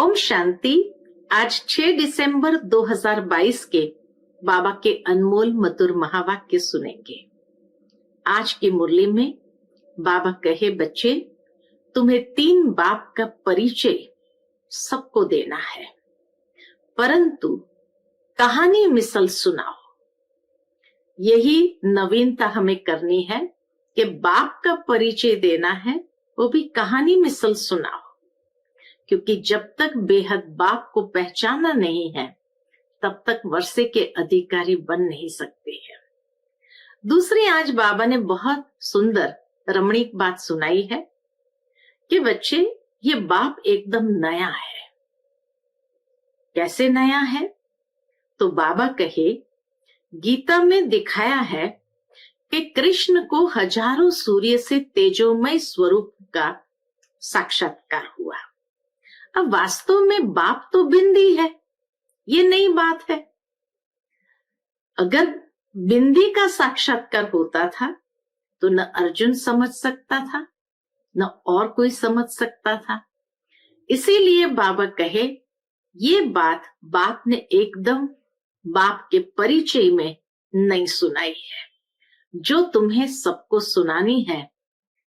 ओम शांति। आज 6 दिसंबर 2022 के बाबा के अनमोल मधुर महावाक्य सुनेंगे। आज की मुरली में बाबा कहे, बच्चे तुम्हें 3 बाप का परिचय सबको देना है, परंतु कहानी मिसल सुनाओ। यही नवीनता हमें करनी है कि बाप का परिचय देना है, वो भी कहानी मिसल सुनाओ, क्योंकि जब तक बेहद बाप को पहचाना नहीं है तब तक वर्षे के अधिकारी बन नहीं सकते हैं। दूसरी, आज बाबा ने बहुत सुंदर रमणीक बात सुनाई है कि बच्चे ये बाप एकदम नया है। कैसे नया है? तो बाबा कहे, गीता में दिखाया है कि कृष्ण को हजारों सूर्य से तेजोमय स्वरूप का साक्षात्कार हुआ। अब वास्तव में बाप तो बिंदी है, ये नई बात है। अगर बिंदी का साक्षात्कार होता था तो न अर्जुन समझ सकता था, न और कोई समझ सकता था। इसीलिए बाबा कहे, ये बात बाप ने एकदम बाप के परिचय में नहीं सुनाई है, जो तुम्हें सबको सुनानी है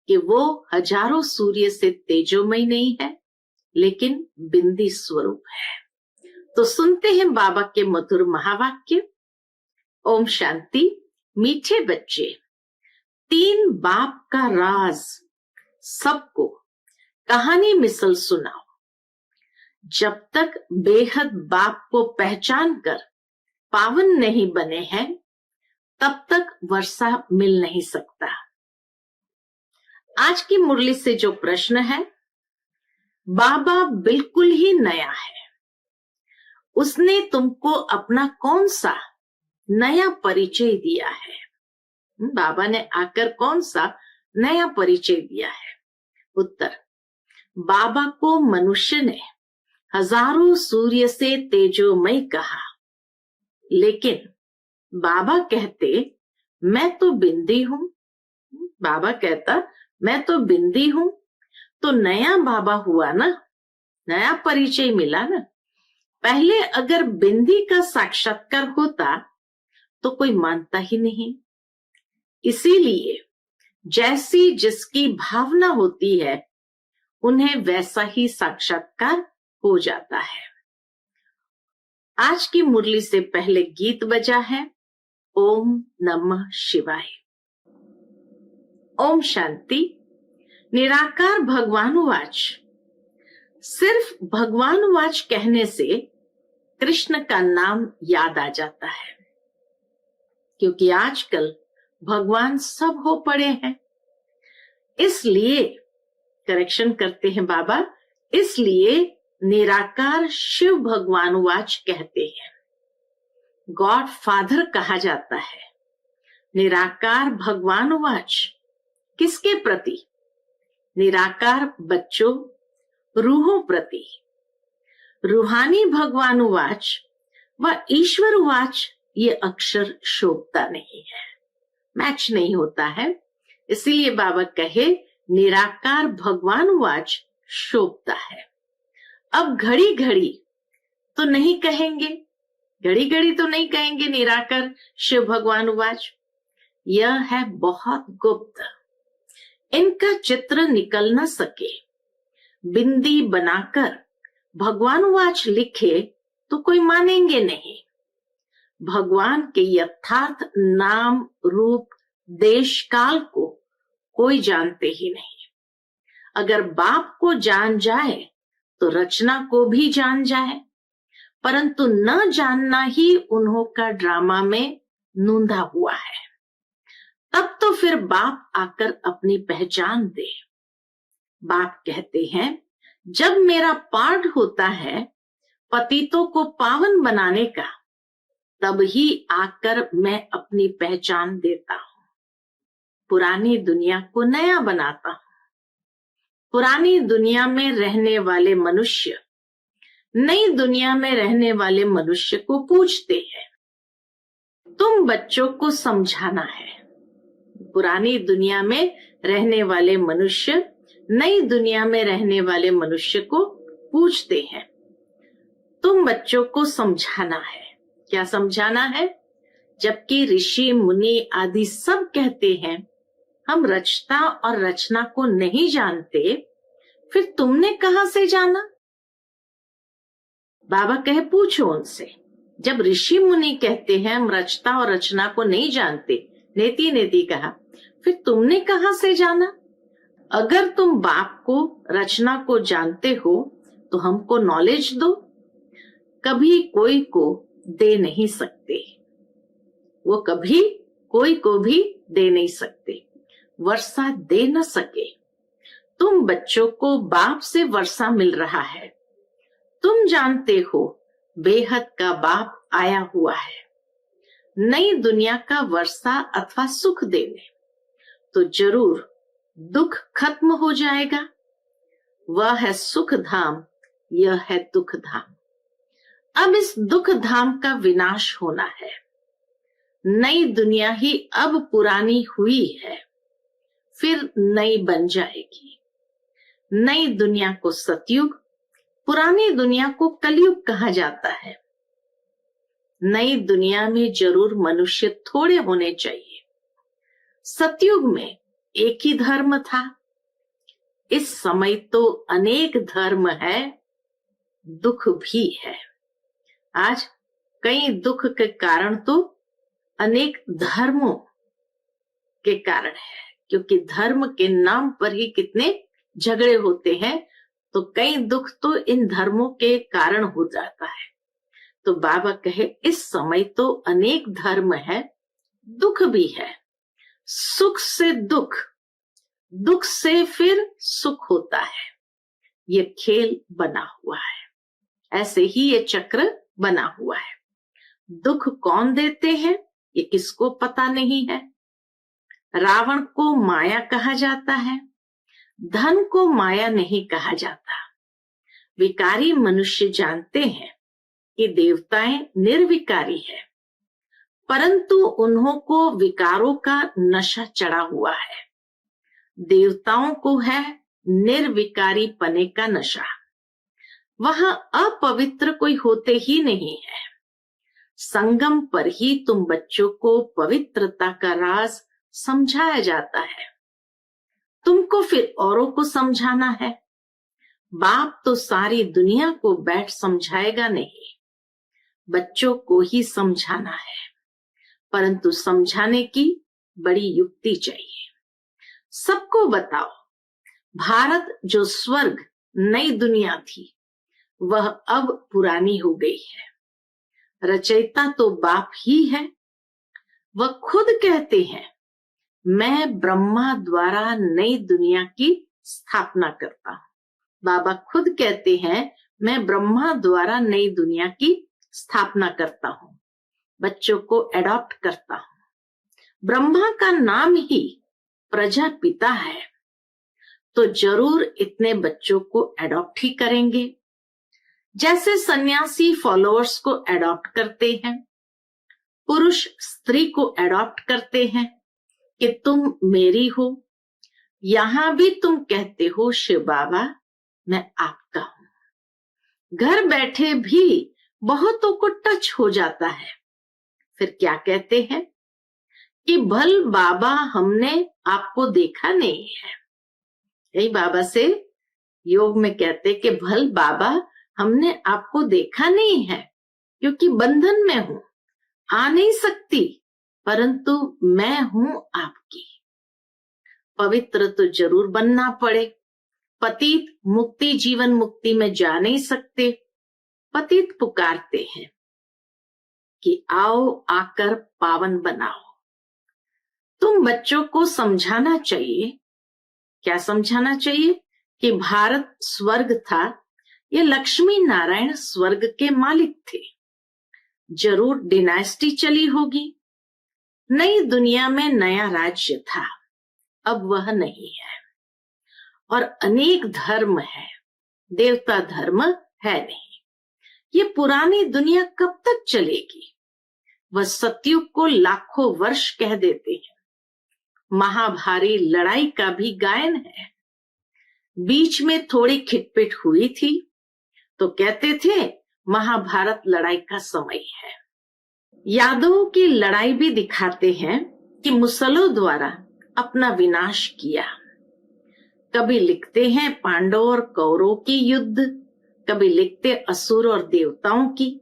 कि वो हजारों सूर्य से तेजोमय नहीं है, लेकिन बिंदी स्वरूप है। तो सुनते हैं बाबा के मधुर महावाक्य। ओम शांति। मीठे बच्चे, 3 बाप का राज सबको कहानी मिसल सुनाओ। जब तक बेहद बाप को पहचान कर पावन नहीं बने हैं तब तक वर्षा मिल नहीं सकता। आज की मुरली से जो प्रश्न है, बाबा बिल्कुल ही नया है, उसने तुमको अपना कौन सा नया परिचय दिया है? बाबा ने आकर कौन सा नया परिचय दिया है? उत्तर, बाबा को मनुष्य ने हजारों सूर्य से तेजोमय कहा, लेकिन बाबा कहते मैं तो बिंदी हूं। बाबा कहता मैं तो बिंदी हूं, तो नया बाबा हुआ ना, नया परिचय मिला ना। पहले अगर बिंदी का साक्षात्कार होता तो कोई मानता ही नहीं। इसीलिए जैसी जिसकी भावना होती है उन्हें वैसा ही साक्षात्कार हो जाता है। आज की मुरली से पहले गीत बजा है, ओम नमः शिवाय। ओम शांति। निराकार भगवानुवाच। सिर्फ भगवानुवाच कहने से कृष्ण का नाम याद आ जाता है, क्योंकि आजकल भगवान सब हो पड़े हैं। इसलिए करेक्शन करते हैं बाबा, इसलिए निराकार शिव भगवानुवाच कहते हैं। गॉड फादर कहा जाता है। निराकार भगवानुवाच किसके प्रति? निराकार बच्चों, रूहों प्रति। रूहानी भगवानुवाच व ईश्वरवाच ये अक्षर शोभता नहीं है, मैच नहीं होता है। इसीलिए बाबा कहे निराकार भगवानुवाच शोभता है। अब घड़ी घड़ी तो नहीं कहेंगे, घड़ी घड़ी तो नहीं कहेंगे निराकार शिव भगवानुवाच। यह है बहुत गुप्त, इनका चित्र निकल न सके। बिंदी बनाकर भगवानुवाच लिखे तो कोई मानेंगे नहीं। भगवान के यथार्थ नाम, रूप, देश, काल को कोई जानते ही नहीं। अगर बाप को जान जाए तो रचना को भी जान जाए, परंतु न जानना ही उन्हों का ड्रामा में नूंदा हुआ है। तब तो फिर बाप आकर अपनी पहचान दे। बाप कहते हैं, जब मेरा पाठ होता है पतितों को पावन बनाने का, तब ही आकर मैं अपनी पहचान देता हूं। पुरानी दुनिया को नया बनाता हूं। पुरानी दुनिया में रहने वाले मनुष्य नई दुनिया में रहने वाले मनुष्य को पूछते हैं, तुम बच्चों को समझाना है। पुरानी दुनिया में रहने वाले मनुष्य नई दुनिया में रहने वाले मनुष्य को पूछते हैं, तुम बच्चों को समझाना है। क्या समझाना है? जबकि ऋषि मुनि आदि सब कहते हैं हम रचता और रचना को नहीं जानते, फिर तुमने कहां से जाना? बाबा कहे पूछो उनसे। जब ऋषि मुनि कहते हैं हम रचता और रचना को नहीं जानते, नेति नेति कहा, फिर तुमने कहां से जाना? अगर तुम बाप को रचना को जानते हो तो हमको नॉलेज दो। कभी कोई को दे नहीं सकते, वो कभी कोई को भी दे नहीं सकते, वर्षा दे न सके। तुम बच्चों को बाप से वर्षा मिल रहा है। तुम जानते हो बेहद का बाप आया हुआ है नई दुनिया का वर्षा अथवा सुख देने, तो जरूर दुख खत्म हो जाएगा। वह है सुख धाम, यह है दुख धाम। अब इस दुख धाम का विनाश होना है। नई दुनिया ही अब पुरानी हुई है, फिर नई बन जाएगी। नई दुनिया को सतयुग, पुरानी दुनिया को कलयुग कहा जाता है। नई दुनिया में जरूर मनुष्य थोड़े होने चाहिए। सतयुग में एक ही धर्म था, इस समय तो अनेक धर्म है, दुख भी है। आज कई दुख के कारण तो अनेक धर्मों के कारण है, क्योंकि धर्म के नाम पर ही कितने झगड़े होते हैं, तो कई दुख तो इन धर्मों के कारण हो जाता है। तो बाबा कहे इस समय तो अनेक धर्म है, दुख भी है। सुख से दुख, दुख से फिर सुख होता है। ये खेल बना हुआ है, ऐसे ही ये चक्र बना हुआ है। दुख कौन देते हैं ये किसको पता नहीं है। रावण को माया कहा जाता है, धन को माया नहीं कहा जाता। विकारी मनुष्य जानते हैं कि देवताएं निर्विकारी है, परंतु उन्हों को विकारों का नशा चढ़ा हुआ है। देवताओं को है निर्विकारी पने का नशा। वहां अपवित्र कोई होते ही नहीं है। संगम पर ही तुम बच्चों को पवित्रता का राज समझाया जाता है। तुमको फिर औरों को समझाना है। बाप तो सारी दुनिया को बैठ समझाएगा नहीं, बच्चों को ही समझाना है, परंतु समझाने की बड़ी युक्ति चाहिए। सबको बताओ, भारत जो स्वर्ग नई दुनिया थी वह अब पुरानी हो गई है। रचयिता तो बाप ही है। वह खुद कहते हैं मैं ब्रह्मा द्वारा नई दुनिया की स्थापना करता हूं। बाबा खुद कहते हैं मैं ब्रह्मा द्वारा नई दुनिया की स्थापना करता हूं, बच्चों को एडॉप्ट करता हूं। ब्रह्मा का नाम ही प्रजापिता है, तो जरूर इतने बच्चों को एडॉप्ट ही करेंगे। जैसे सन्यासी फॉलोअर्स को एडॉप्ट करते हैं, पुरुष स्त्री को एडॉप्ट करते हैं कि तुम मेरी हो। यहां भी तुम कहते हो शिव बाबा मैं आपका हूं। घर बैठे भी बहुतों को टच हो जाता है। फिर क्या कहते हैं कि भल बाबा हमने आपको देखा नहीं है। यही बाबा से योग में कहते कि भल बाबा हमने आपको देखा नहीं है, क्योंकि बंधन में हूं, आ नहीं सकती, परंतु मैं हूं आपकी। पवित्र तो जरूर बनना पड़े। पतित मुक्ति जीवन मुक्ति में जा नहीं सकते। पतित पुकारते हैं कि आओ आकर पावन बनाओ। तुम बच्चों को समझाना चाहिए। क्या समझाना चाहिए? कि भारत स्वर्ग था, ये लक्ष्मी नारायण स्वर्ग के मालिक थे। जरूर डिनास्टी चली होगी। नई दुनिया में नया राज्य था, अब वह नहीं है। और अनेक धर्म है, देवता धर्म है नहीं। ये पुरानी दुनिया कब तक चलेगी? वह सतयुग को लाखों वर्ष कह देते हैं। महाभारी लड़ाई का भी गायन है। बीच में थोड़ी खिटपिट हुई थी तो कहते थे महाभारत लड़ाई का समय है। यादवों की लड़ाई भी दिखाते हैं कि मुसलों द्वारा अपना विनाश किया। कभी लिखते हैं पांडवों और कौरवों की युद्ध, कभी लिखते असुर और देवताओं की।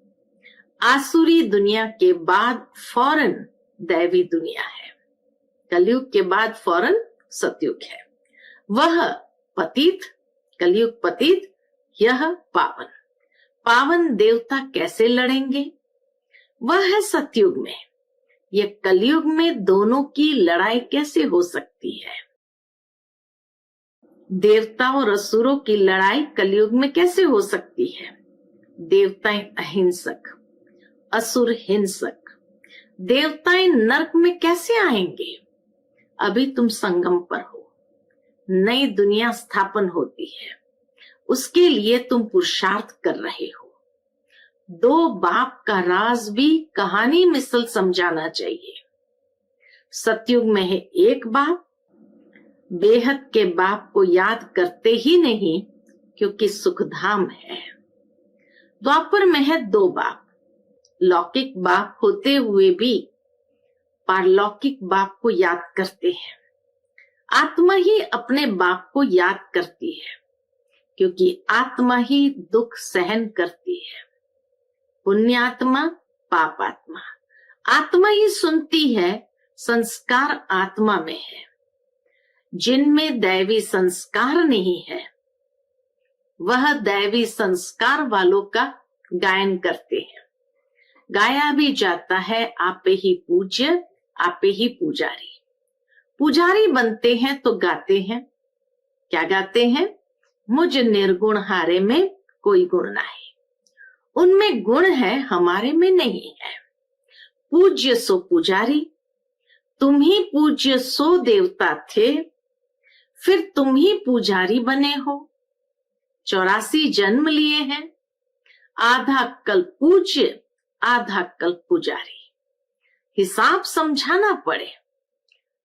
आसुरी दुनिया के बाद फौरन दैवी दुनिया है। कलयुग के बाद फौरन सतयुग है। वह पतित, कलयुग पतित, यह पावन। पावन देवता कैसे लड़ेंगे? वह है सतयुग में। यह कलयुग में दोनों की लड़ाई कैसे हो सकती है? देवता और असुरों की लड़ाई कलयुग में कैसे हो सकती है? देवताएं अहिंसक, असुर हिंसक। देवताएं नरक में कैसे आएंगे? अभी तुम संगम पर हो, नई दुनिया स्थापन होती है, उसके लिए तुम पुरुषार्थ कर रहे हो। दो बाप का राज भी कहानी मिसल समझाना चाहिए। सतयुग में है एक बाप, बेहद के बाप को याद करते ही नहीं क्योंकि सुखधाम है। द्वापर में है दो बाप, लौकिक बाप होते हुए भी पारलौकिक बाप को याद करते हैं। आत्मा ही अपने बाप को याद करती है क्योंकि आत्मा ही दुख सहन करती है। पुण्यात्मा, पापात्मा, आत्मा ही सुनती है, संस्कार आत्मा में है। जिनमें दैवी संस्कार नहीं है वह दैवी संस्कार वालों का गायन करते हैं। गाया भी जाता है आपे ही पूज्य, आपे ही पुजारी। पुजारी बनते हैं तो गाते हैं, क्या गाते हैं? मुझ निर्गुण हारे में कोई गुण नहीं। उनमें गुण है, हमारे में नहीं है। पूज्य सो पुजारी, तुम ही पूज्य सो देवता थे, फिर तुम ही पुजारी बने हो। 84 जन्म लिए हैं, आधा कल पूज्य, आधा कल पुजारी। हिसाब समझाना पड़े।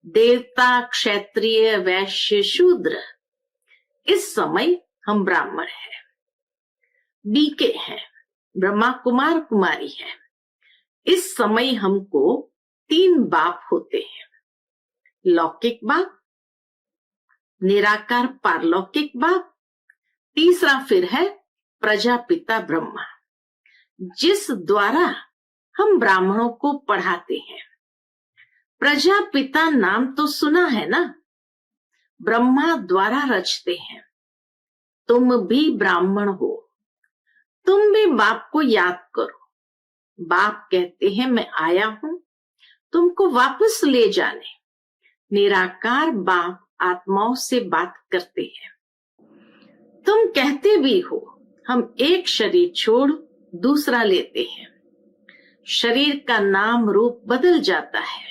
देवता, क्षत्रिय, वैश्य, शूद्र, इस समय हम ब्राह्मण हैं, बीके हैं, ब्रह्मा कुमार कुमारी हैं। इस समय हमको 3 बाप होते हैं, लौकिक बाप, निराकार पारलौकिक बाप, तीसरा फिर है प्रजापिता ब्रह्मा, जिस द्वारा हम ब्राह्मणों को पढ़ाते हैं। प्रजापिता नाम तो सुना है ना? ब्रह्मा द्वारा रचते हैं। तुम भी ब्राह्मण हो, तुम भी बाप को याद करो। बाप कहते हैं मैं आया हूं तुमको वापस ले जाने। निराकार बाप आत्माओं से बात करते हैं। तुम कहते भी हो हम एक शरीर छोड़ दूसरा लेते हैं। शरीर का नाम रूप बदल जाता है,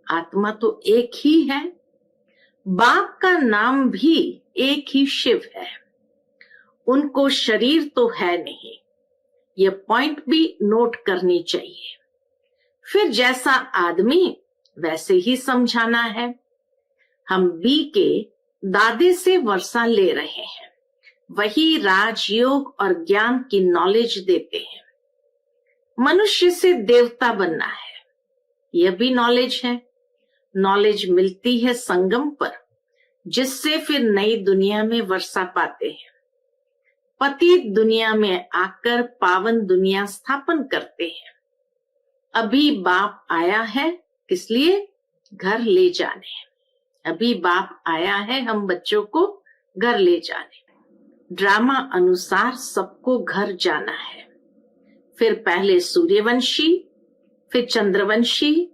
आत्मा तो एक ही है। बाप का नाम भी एक ही शिव है। उनको शरीर तो है नहीं, ये पॉइंट भी नोट करनी चाहिए। फिर जैसा आदमी वैसे ही समझाना है। हम बी के दादे से वर्षा ले रहे हैं, वही राजयोग और ज्ञान की नॉलेज देते हैं। मनुष्य से देवता बनना है, यह भी नॉलेज है। नॉलेज मिलती है संगम पर, जिससे फिर नई दुनिया में वर्षा पाते हैं। पतित दुनिया में आकर पावन दुनिया स्थापन करते हैं। अभी बाप आया है, किस लिए? घर ले जाने। अभी बाप आया है हम बच्चों को घर ले जाने। ड्रामा अनुसार सबको घर जाना है। फिर पहले सूर्यवंशी, फिर चंद्रवंशी,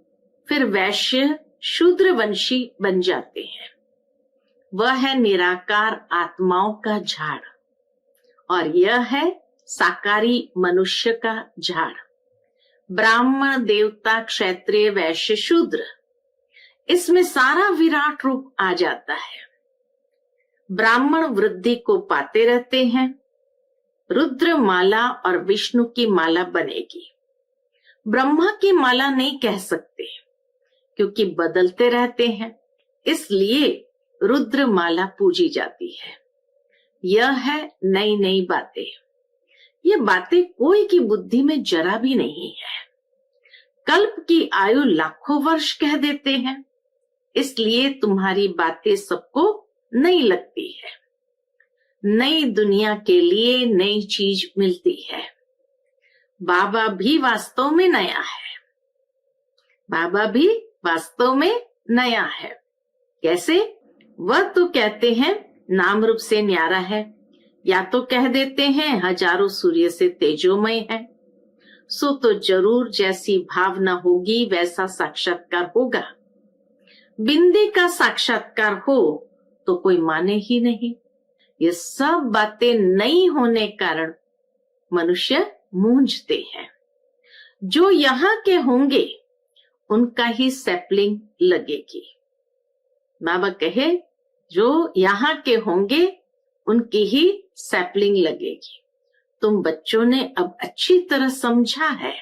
फिर वैश्य, शूद्रवंशी बन जाते हैं। वह है निराकार आत्माओं का झाड़ और यह है साकारी मनुष्य का झाड़। ब्राह्मण, देवता, क्षत्रिय, वैश्य, शूद्र, इसमें सारा विराट रूप आ जाता है। ब्राह्मण वृद्धि को पाते रहते हैं। रुद्र माला और विष्णु की माला बनेगी। ब्रह्मा की माला नहीं कह सकते क्योंकि बदलते रहते हैं, इसलिए रुद्र माला पूजी जाती है। यह है नई नई बातें। ये बातें कोई की बुद्धि में जरा भी नहीं है। कल्प की आयु लाखों वर्ष कह देते हैं, इसलिए तुम्हारी बातें सबको नई लगती है। नई दुनिया के लिए नई चीज मिलती है। बाबा भी वास्तव में नया है। बाबा भी वास्तव में नया है। कैसे? वह तो कहते हैं नाम रूप से न्यारा है, या तो कह देते हैं हजारों सूर्य से तेजोमय है। सो तो जरूर जैसी भावना होगी वैसा साक्षात्कार होगा। बिंदी का साक्षात्कार हो तो कोई माने ही नहीं। ये सब बातें नहीं होने कारण मनुष्य मूंझते हैं। जो यहाँ के होंगे उनका ही सैपलिंग लगेगी। बाबा कहे जो यहाँ के होंगे उनकी ही सैपलिंग लगेगी। तुम बच्चों ने अब अच्छी तरह समझा है,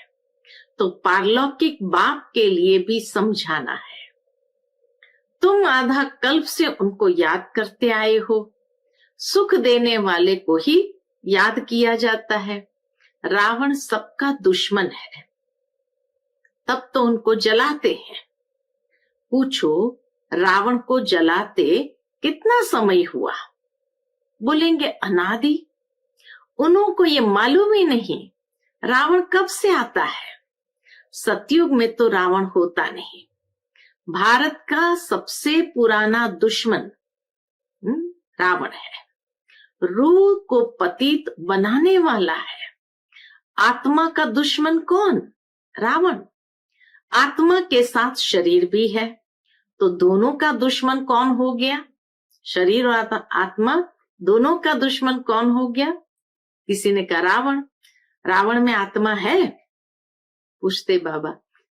तो पारलौकिक बाप के लिए भी समझाना है। तुम आधा कल्प से उनको याद करते आए हो। सुख देने वाले को ही याद किया जाता है। रावण सबका दुश्मन है, तब तो उनको जलाते हैं। पूछो रावण को जलाते कितना समय हुआ? बोलेंगे अनादि। उनको ये मालूम ही नहीं रावण कब से आता है। सतयुग में तो रावण होता नहीं। भारत का सबसे पुराना दुश्मन रावण है। रूह को पतित बनाने वाला है। आत्मा का दुश्मन कौन? रावण। आत्मा के साथ शरीर भी है, तो दोनों का दुश्मन कौन हो गया? शरीर और आत्मा दोनों का दुश्मन कौन हो गया? किसी ने कहा रावण। रावण में आत्मा है? पूछते बाबा,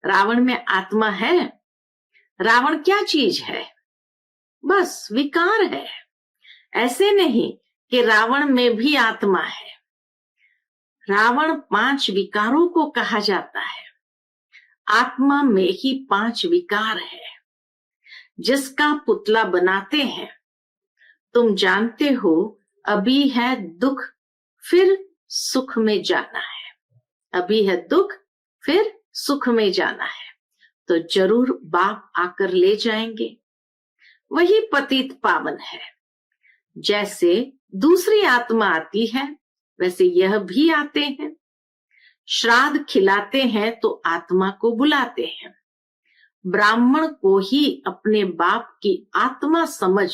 रावण में आत्मा है? रावण क्या चीज है? बस विकार है। ऐसे नहीं कि रावण में भी आत्मा है। रावण 5 विकारों को कहा जाता है। आत्मा में ही 5 विकार है। जिसका पुतला बनाते हैं, तुम जानते हो अभी है दुख, फिर सुख में जाना है। अभी है दुख, फिर सुख में जाना है, तो जरूर बाप आकर ले जाएंगे। वही पतित पावन है। जैसे दूसरी आत्मा आती है, वैसे यह भी आते हैं। श्राद्ध खिलाते हैं तो आत्मा को बुलाते हैं। ब्राह्मण को ही अपने बाप की आत्मा समझ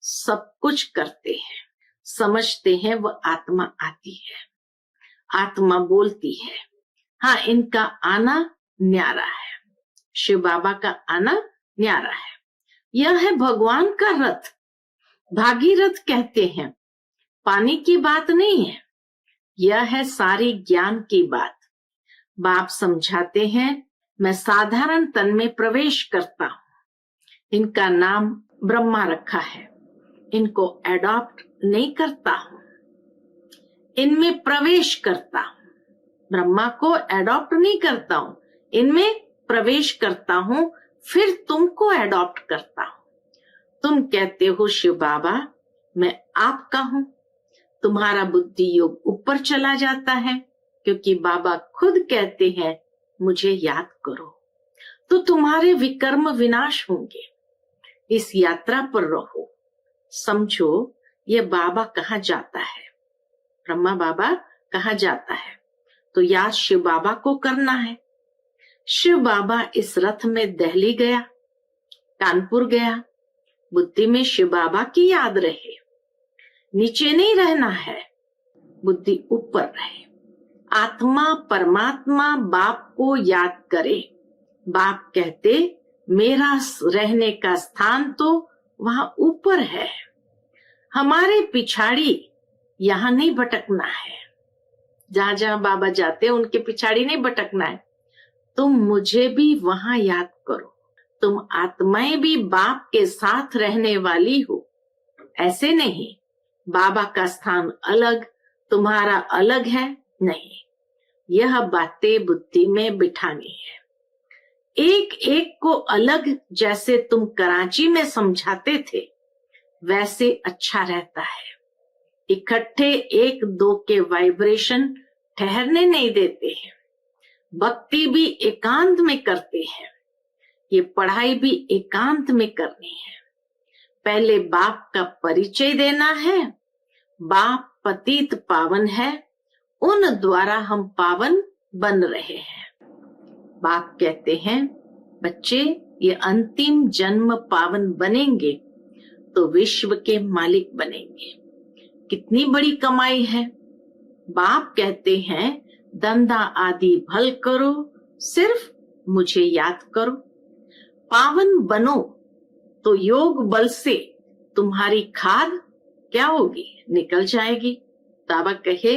सब कुछ करते हैं। समझते हैं वह आत्मा आती है, आत्मा बोलती है। हाँ, इनका आना न्यारा है। शिव बाबा का आना न्यारा है। यह है भगवान का रथ। भागीरथ कहते हैं, पानी की बात नहीं है, यह है सारी ज्ञान की बात। बाप समझाते हैं, मैं साधारण तन में प्रवेश करता हूं। इनका नाम ब्रह्मा रखा है। इनको एडॉप्ट नहीं करता हूं, इनमें प्रवेश करता हूं। ब्रह्मा को एडॉप्ट नहीं करता हूं, इनमें प्रवेश करता हूं, फिर तुमको एडॉप्ट करता हूं। तुम कहते हो शिव बाबा मैं आपका हूं। तुम्हारा बुद्धि योग ऊपर चला जाता है, क्योंकि बाबा खुद कहते हैं मुझे याद करो, तो तुम्हारे विकर्म विनाश होंगे। इस यात्रा पर रहो। समझो ये बाबा कहाँ जाता है, ब्रह्मा बाबा कहाँ जाता है, तो याद शिव बाबा को करना है। शिव बाबा इस रथ में दिल्ली गया, कानपुर गया। बुद्धि में शिव बाबा की याद रहे। नीचे नहीं रहना है, बुद्धि ऊपर रहे। आत्मा परमात्मा बाप को याद करे। बाप कहते मेरा रहने का स्थान तो वहां ऊपर है, हमारे पिछाड़ी यहाँ नहीं भटकना है। जहां जहां बाबा जाते हैं उनके पिछाड़ी नहीं भटकना है। तुम मुझे भी वहां याद करो। तुम आत्माएं भी बाप के साथ रहने वाली हो। ऐसे नहीं बाबा का स्थान अलग, तुम्हारा अलग है, नहीं। यह बातें बुद्धि में बिठानी है। एक एक को अलग, जैसे तुम कराची में समझाते थे, वैसे अच्छा रहता है। इकट्ठे 1-2 के वाइब्रेशन ठहरने नहीं देते हैं, भक्ति भी एकांत में करते हैं, ये पढ़ाई भी एकांत में करनी है। पहले बाप का परिचय देना है। बाप पतित पावन है, उन द्वारा हम पावन बन रहे हैं। बाप कहते हैं, बच्चे ये अंतिम जन्म पावन बनेंगे तो विश्व के मालिक बनेंगे। कितनी बड़ी कमाई है। बाप कहते हैं, धंधा आदि भल करो, सिर्फ मुझे याद करो। पावन बनो तो योग बल से तुम्हारी खाद क्या होगी, निकल जाएगी। बाबा कहे,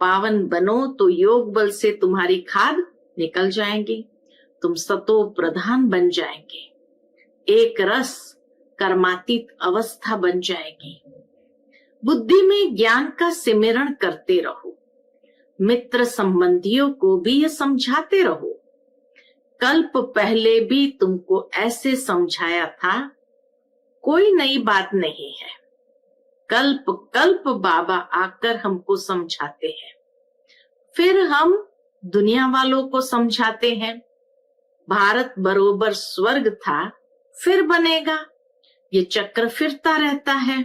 पावन बनो तो योग बल से तुम्हारी खाद निकल जाएंगी, तुम सतो प्रधान बन जाएंगे, एक रस कर्मातीत अवस्था बन जाएगी। बुद्धि में ज्ञान का सिमरण करते रहो, मित्र संबंधियों को भी ये समझाते रहो। कल्प पहले भी तुमको ऐसे समझाया था, कोई नई बात नहीं है। कल्प कल्प बाबा आकर हमको समझाते हैं, फिर हम दुनिया वालों को समझाते हैं। भारत बरोबर स्वर्ग था, फिर बनेगा, ये चक्र फिरता रहता है।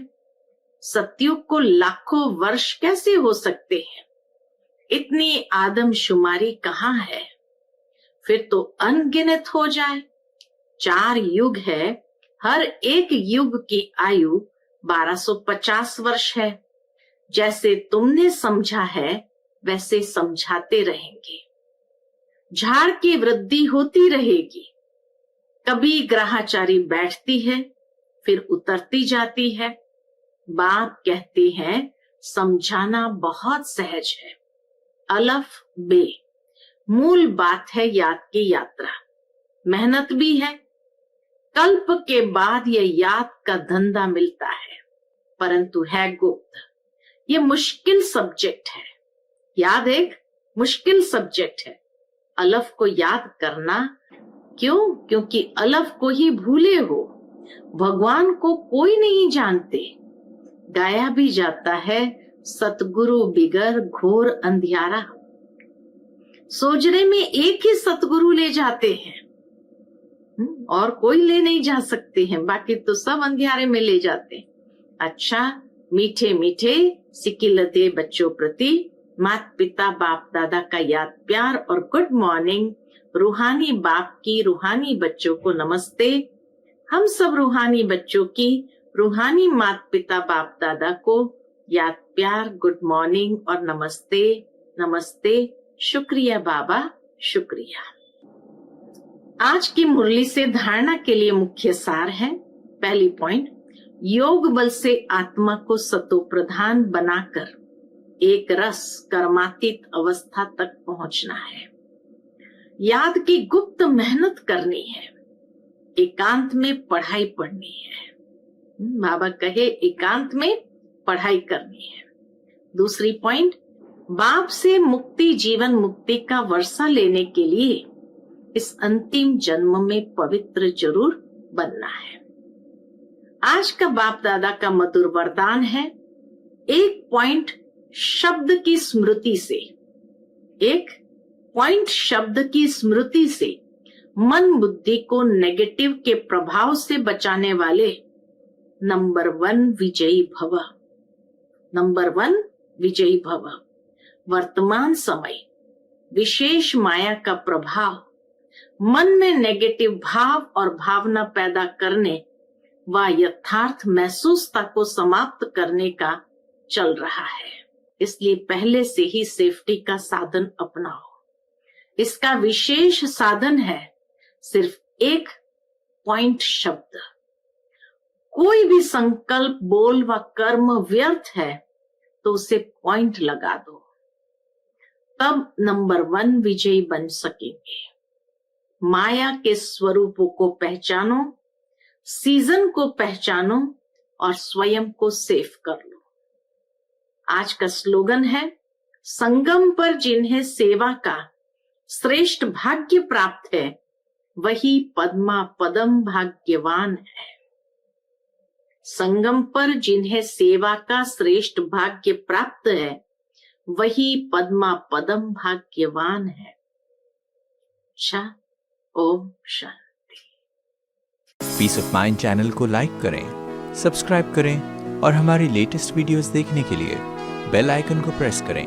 सतयुग को लाखों वर्ष कैसे हो सकते हैं, इतनी आदमशुमारी कहाँ है, फिर तो अनगिनत हो जाए। 4 युग है, हर एक युग की आयु 1250 वर्ष है। जैसे तुमने समझा है वैसे समझाते रहेंगे। झाड़ की वृद्धि होती रहेगी, कभी ग्रहाचारी बैठती है, फिर उतरती जाती है। बाप कहते हैं, समझाना बहुत सहज है। अलफ बे मूल बात है, याद की यात्रा, मेहनत भी है। कल्प के बाद यह याद का धंधा मिलता है, परंतु है गुप्त। ये मुश्किल सब्जेक्ट है, याद एक मुश्किल सब्जेक्ट है। अलफ को याद करना क्यों? क्योंकि अलफ को ही भूले हो। भगवान को कोई नहीं जानते। गाया भी जाता है, सतगुरु बिगर घोर अंधियारा। सोजरे में एक ही सतगुरु ले जाते हैं, और कोई ले नहीं जा सकते हैं, बाकी तो सब अंधियारे में ले जाते हैं। अच्छा, मीठे मीठे सिकिलते बच्चों प्रति माता पिता बाप दादा का याद प्यार और गुड मॉर्निंग। रूहानी बाप की रूहानी बच्चों को नमस्ते। हम सब रूहानी बच्चों की रूहानी माता पिता बाप दादा को याद प्यार, गुड मॉर्निंग और नमस्ते नमस्ते। शुक्रिया बाबा, शुक्रिया। आज की मुरली से धारणा के लिए मुख्य सार है। पहली पॉइंट, योग बल से आत्मा को सतो प्रधान बनाकर एक रस कर्मातीत अवस्था तक पहुंचना है। याद की गुप्त मेहनत करनी है, एकांत में पढ़ाई पढ़नी है। बाबा कहे, एकांत में पढ़ाई करनी है। दूसरी पॉइंट, बाप से मुक्ति जीवन मुक्ति का वर्षा लेने के लिए इस अंतिम जन्म में पवित्र जरूर बनना है। आज का बाप दादा का मधुर वरदान है, एक पॉइंट शब्द की स्मृति से, एक पॉइंट शब्द की स्मृति से मन बुद्धि को नेगेटिव के प्रभाव से बचाने वाले नंबर 1 विजयी भव। नंबर 1 विजयी भव। वर्तमान समय विशेष माया का प्रभाव मन में नेगेटिव भाव और भावना पैदा करने व यथार्थ महसूसता को समाप्त करने का चल रहा है। इसलिए पहले से ही सेफ्टी का साधन अपनाओ। इसका विशेष साधन है सिर्फ एक पॉइंट शब्द। कोई भी संकल्प, बोल व कर्म व्यर्थ है तो उसे पॉइंट लगा दो, तब नंबर 1 विजयी बन सकेंगे। माया के स्वरूपों को पहचानो, सीजन को पहचानो और स्वयं को सेफ कर लो। आज का स्लोगन है, संगम पर जिन्हें सेवा का श्रेष्ठ भाग्य प्राप्त है, वही पद्मा पदम भाग्यवान है। संगम पर जिन्हें सेवा का श्रेष्ठ भाग्य प्राप्त है, वही पद्मा पदम भाग्यवान है। अच्छा, Om Shanti. Piece of mind channel को लाइक करें, सब्सक्राइब करें और हमारी लेटेस्ट वीडियोस देखने के लिए बेल आइकन को प्रेस करें।